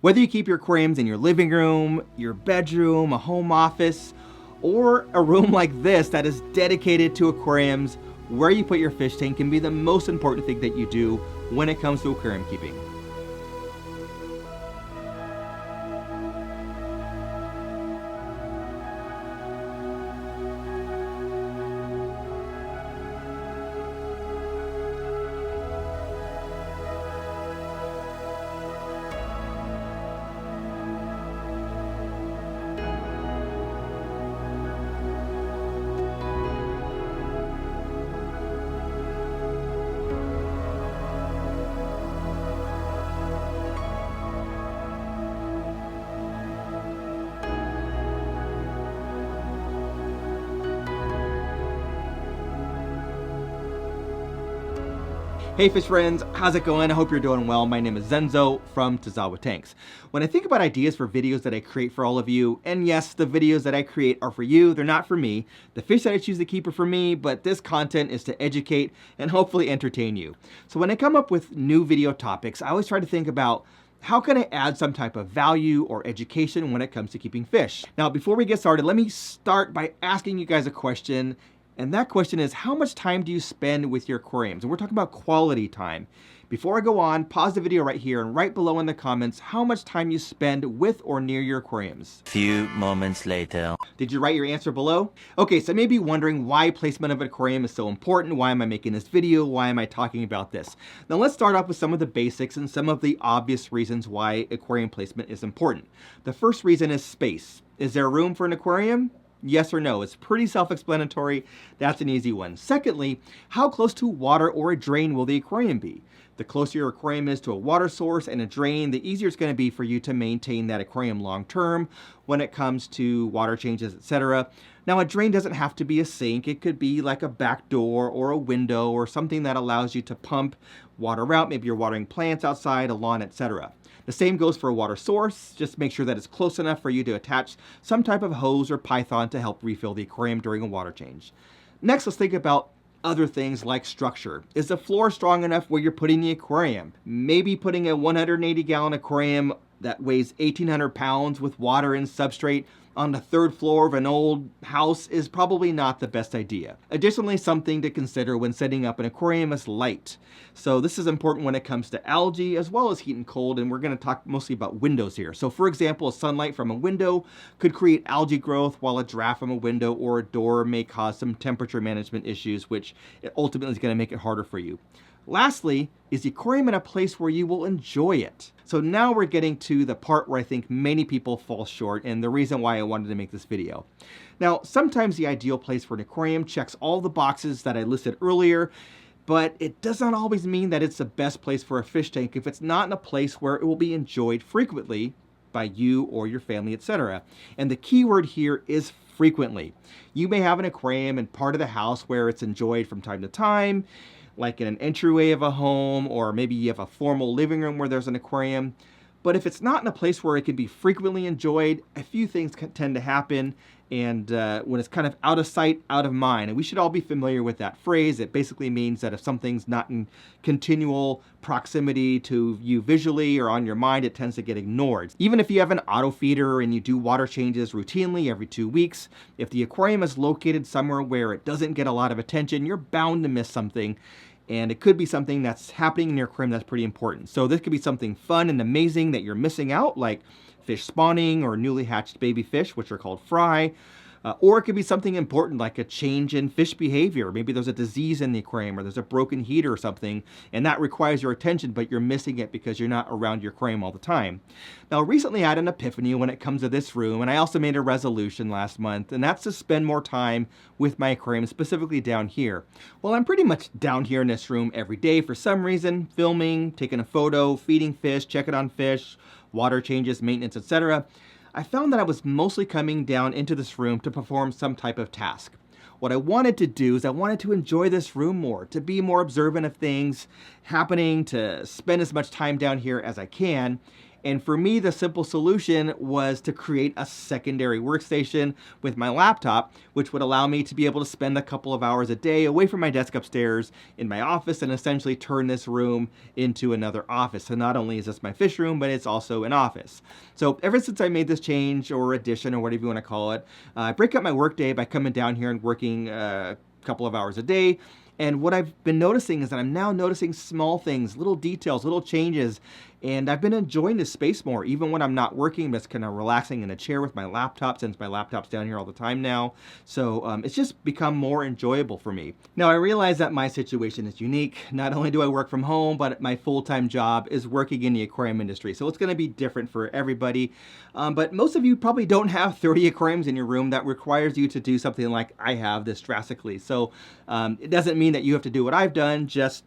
Whether you keep your aquariums in your living room, your bedroom, a home office, or a room like this that is dedicated to aquariums, where you put your fish tank can be the most important thing that you do when it comes to aquarium keeping. Hey fish friends, how's it going? I hope you're doing well. My name is Zenzo from Tazawa Tanks. When I think about ideas for videos that I create for all of you, and yes, the videos that I create are for you, they're not for me. The fish that I choose to keep are for me, but this content is to educate and hopefully entertain you. So when I come up with new video topics, I always try to think about how can I add some type of value or education when it comes to keeping fish? Now, before we get started, let me start by asking you guys a question. And that question is, how much time do you spend with your aquariums? And we're talking about quality time. Before I go on, pause the video right here and write below in the comments how much time you spend with or near your aquariums. Few moments later. Did you write your answer below? Okay, so you may be wondering why placement of an aquarium is so important. Why am I making this video? Why am I talking about this? Now let's start off with some of the basics and some of the obvious reasons why aquarium placement is important. The first reason is space. Is there room for an aquarium? Yes or no? It's pretty self-explanatory. That's an easy one. Secondly, how close to water or a drain will the aquarium be? The closer your aquarium is to a water source and a drain, the easier it's going to be for you to maintain that aquarium long term when it comes to water changes, etc. Now, a drain doesn't have to be a sink. It could be like a back door or a window or something that allows you to pump water out. Maybe you're watering plants outside, a lawn, etc. The same goes for a water source. Just make sure that it's close enough for you to attach some type of hose or python to help refill the aquarium during a water change. Next, let's think about other things like structure. Is the floor strong enough where you're putting the aquarium? Maybe putting a 180-gallon aquarium that weighs 1,800 pounds with water and substrate on the third floor of an old house is probably not the best idea. Additionally, something to consider when setting up an aquarium is light. So this is important when it comes to algae as well as heat and cold, and we're going to talk mostly about windows here. So for example, sunlight from a window could create algae growth, while a draft from a window or a door may cause some temperature management issues, which ultimately is going to make it harder for you. Lastly, is the aquarium in a place where you will enjoy it? So now we're getting to the part where I think many people fall short and the reason why I wanted to make this video. Now, sometimes the ideal place for an aquarium checks all the boxes that I listed earlier, but it does not always mean that it's the best place for a fish tank if it's not in a place where it will be enjoyed frequently by you or your family, etc. And the key word here is frequently. You may have an aquarium in part of the house where it's enjoyed from time to time, like in an entryway of a home, or maybe you have a formal living room where there's an aquarium. But if it's not in a place where it can be frequently enjoyed, a few things tend to happen, and when it's kind of out of sight, out of mind. And we should all be familiar with that phrase. It basically means that if something's not in continual proximity to you visually or on your mind, it tends to get ignored. Even if you have an auto feeder and you do water changes routinely every 2 weeks, if the aquarium is located somewhere where it doesn't get a lot of attention, you're bound to miss something. And it could be something that's happening in your aquarium that's pretty important. So this could be something fun and amazing that you're missing out, like fish spawning or newly hatched baby fish, which are called fry. Or it could be something important like a change in fish behavior. Maybe there's a disease in the aquarium or there's a broken heater or something, and that requires your attention, but you're missing it because you're not around your aquarium all the time. Now, recently I had an epiphany when it comes to this room, and I also made a resolution last month, and that's to spend more time with my aquarium, specifically down here. Well, I'm pretty much down here in this room every day for some reason, filming, taking a photo, feeding fish, checking on fish, water changes, maintenance, etc. I found that I was mostly coming down into this room to perform some type of task. What I wanted to do is I wanted to enjoy this room more, to be more observant of things happening, to spend as much time down here as I can. And for me, the simple solution was to create a secondary workstation with my laptop, which would allow me to be able to spend a couple of hours a day away from my desk upstairs in my office and essentially turn this room into another office. So not only is this my fish room, but it's also an office. So ever since I made this change or addition or whatever you want to call it, I break up my workday by coming down here and working a couple of hours a day. And what I've been noticing is that I'm now noticing small things, little details, little changes, and I've been enjoying this space more, even when I'm not working. I'm just kind of relaxing in a chair with my laptop, since my laptop's down here all the time now. So it's just become more enjoyable for me. Now, I realize that my situation is unique. Not only do I work from home, but my full-time job is working in the aquarium industry. So it's going to be different for everybody. But most of you probably don't have 30 aquariums in your room. That requires you to do something like I have this drastically. So it doesn't mean that you have to do what I've done. Just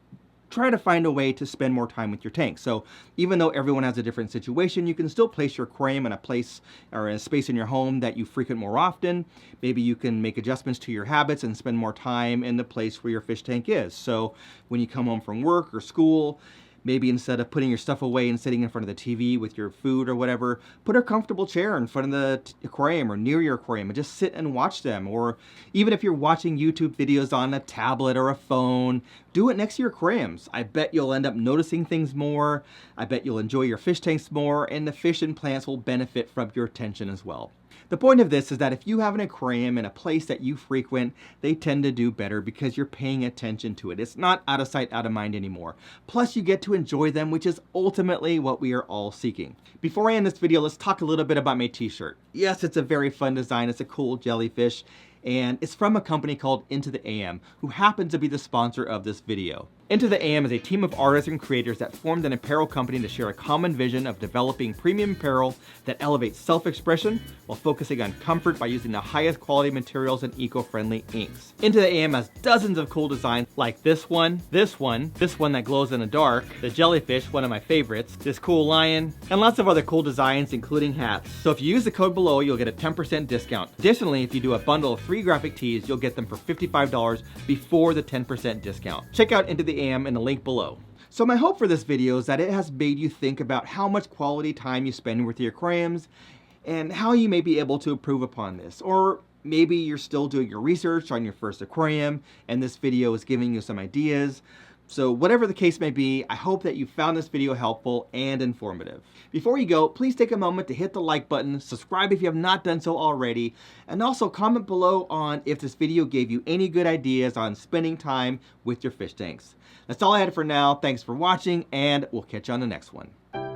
try to find a way to spend more time with your tanks. So even though everyone has a different situation, you can still place your aquarium in a place or in a space in your home that you frequent more often. Maybe you can make adjustments to your habits and spend more time in the place where your fish tank is. So when you come home from work or school, maybe instead of putting your stuff away and sitting in front of the TV with your food or whatever, put a comfortable chair in front of the aquarium or near your aquarium and just sit and watch them. Or even if you're watching YouTube videos on a tablet or a phone, do it next to your aquariums. I bet you'll end up noticing things more. I bet you'll enjoy your fish tanks more, and the fish and plants will benefit from your attention as well. The point of this is that if you have an aquarium in a place that you frequent, they tend to do better because you're paying attention to it. It's not out of sight, out of mind anymore. Plus, you get to enjoy them, which is ultimately what we are all seeking. Before I end this video, let's talk a little bit about my t-shirt. Yes, it's a very fun design. It's a cool jellyfish, and it's from a company called Into the AM, who happens to be the sponsor of this video. Into the AM is a team of artists and creators that formed an apparel company to share a common vision of developing premium apparel that elevates self-expression while focusing on comfort by using the highest quality materials and eco-friendly inks. Into the AM has dozens of cool designs like this one that glows in the dark, the jellyfish, one of my favorites, this cool lion, and lots of other cool designs, including hats. So if you use the code below, you'll get a 10% discount. Additionally, if you do a bundle of 3 graphic tees, you'll get them for $55 before the 10% discount. Check out Into the AM in the link below. So my hope for this video is that it has made you think about how much quality time you spend with your aquariums and how you may be able to improve upon this. Or maybe you're still doing your research on your first aquarium and this video is giving you some ideas. So whatever the case may be, I hope that you found this video helpful and informative. Before you go, please take a moment to hit the like button, subscribe if you have not done so already, and also comment below on if this video gave you any good ideas on spending time with your fish tanks. That's all I had for now. Thanks for watching, and we'll catch you on the next one.